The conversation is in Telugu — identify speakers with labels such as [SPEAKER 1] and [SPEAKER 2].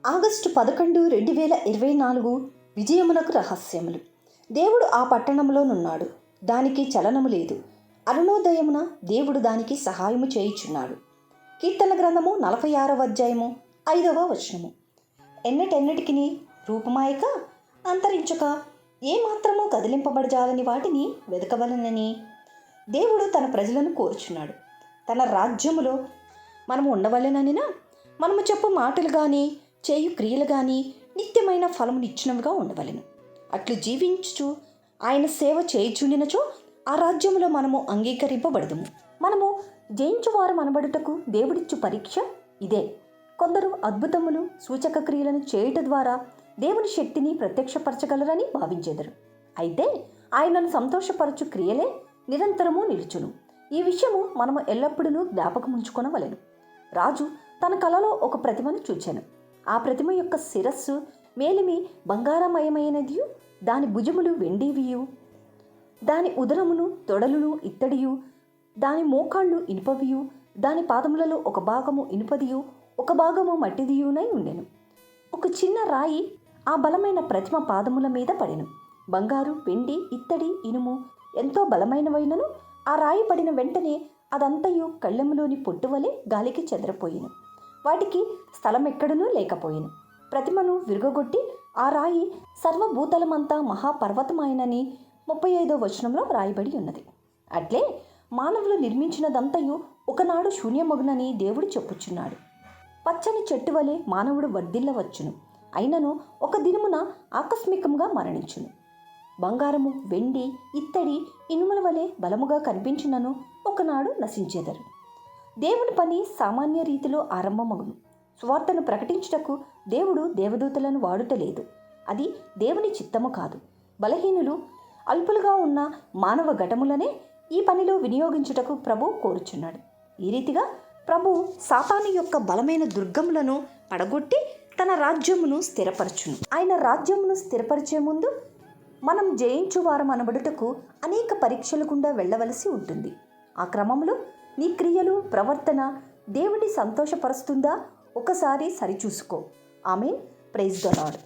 [SPEAKER 1] ఆగస్టు 11, 2024 విజయమునకు రహస్యములు. దేవుడు ఆ పట్టణంలోనున్నాడు, దానికి చలనము లేదు. అరుణోదయమున దేవుడు దానికి సహాయము చేయుచున్నాడు. కీర్తన గ్రంథము 46వ అధ్యాయము 5వ వచనము. ఎన్నటెన్నటికి రూపమాయక అంతరించక ఏమాత్రము కదిలింపబడజాలని వాటిని వెదకవలనని దేవుడు తన ప్రజలను కోరుచున్నాడు. తన రాజ్యములో మనము ఉండవలెననినా మనము చెప్పు మాటలు కానీ చేయు క్రియలు కానీ నిత్యమైన ఫలమునిచ్చినవిగా ఉండవలెను. అట్లు జీవించుచు ఆయన సేవ చేయుచుండినచో ఆ రాజ్యములో మనము అంగీకరింపబడదుము. మనము జయించువారు అనబడుటకు దేవుడిచ్చు పరీక్ష ఇదే. కొందరు అద్భుతములు సూచక క్రియలను చేయుట ద్వారా దేవుని శక్తిని ప్రత్యక్షపరచగలరని భావించెదరు. అయితే ఆయనను సంతోషపరచు క్రియలే నిరంతరము నిలుచును. ఈ విషయము మనము ఎల్లప్పుడూ జ్ఞాపకముంచుకొనవలెను. రాజు తన కలలో ఒక ప్రతిమను చూచెను. ఆ ప్రతిమ యొక్క శిరస్సు మేలిమి బంగారమయమైనదియు, దాని భుజములు వెండివియు, దాని ఉదరమును తొడలును ఇత్తడియు, దాని మోకాళ్ళు ఇనుపవియు, దాని పాదములలో ఒక భాగము ఇనుపదియు ఒక భాగము మట్టిదియునై ఉండెను. ఒక చిన్న రాయి ఆ బలమైన ప్రతిమ పాదముల మీద పడెను. బంగారు, వెండి, ఇత్తడి, ఇనుము ఎంతో బలమైనవైనను ఆ రాయి పడిన వెంటనే అదంతయు కళ్ళెములోని పొట్టువలే గాలికి చెదరపోయిను. వాటికి స్థలం ఎక్కడనూ లేకపోయిను. ప్రతిమను విరుగగొట్టి ఆ రాయి సర్వభూతలమంతా మహాపర్వతమైనని 35వ వచనంలో వ్రాయబడి ఉన్నది. అట్లే మానవులు నిర్మించినదంతయు ఒకనాడు శూన్యమగునని దేవుడు చెప్పుచున్నాడు. పచ్చని చెట్టు వలె మానవుడు వర్ధిల్లవచ్చును, అయినను ఒక దినమున ఆకస్మికంగా మరణించును. బంగారము, వెండి, ఇత్తడి, ఇనుముల వలె బలముగా కనిపించినను ఒకనాడు నశించెదరు. దేవుని పని సామాన్య రీతిలో ఆరంభమగును. సువార్తను ప్రకటించుటకు దేవుడు దేవదూతలను వాడుటలేదు. అది దేవుని చిత్తము కాదు. బలహీనులు, అల్పులుగా ఉన్న మానవ ఘటములనే ఈ పనిలో వినియోగించుటకు ప్రభు కోరుచున్నాడు. ఈ రీతిగా ప్రభు సాతాను యొక్క బలమైన దుర్గములను పడగొట్టి తన రాజ్యమును స్థిరపరచును. ఆయన రాజ్యమును స్థిరపరిచే ముందు మనం జయించువారం అనబడుటకు అనేక పరీక్షల గుండా వెళ్ళవలసి ఉంటుంది. ఆ క్రమంలో నీ క్రియలు, ప్రవర్తన దేవుని సంతోషపరుస్తుందా ఒకసారి సరిచూసుకో. ఆమేన్. Praise the lord.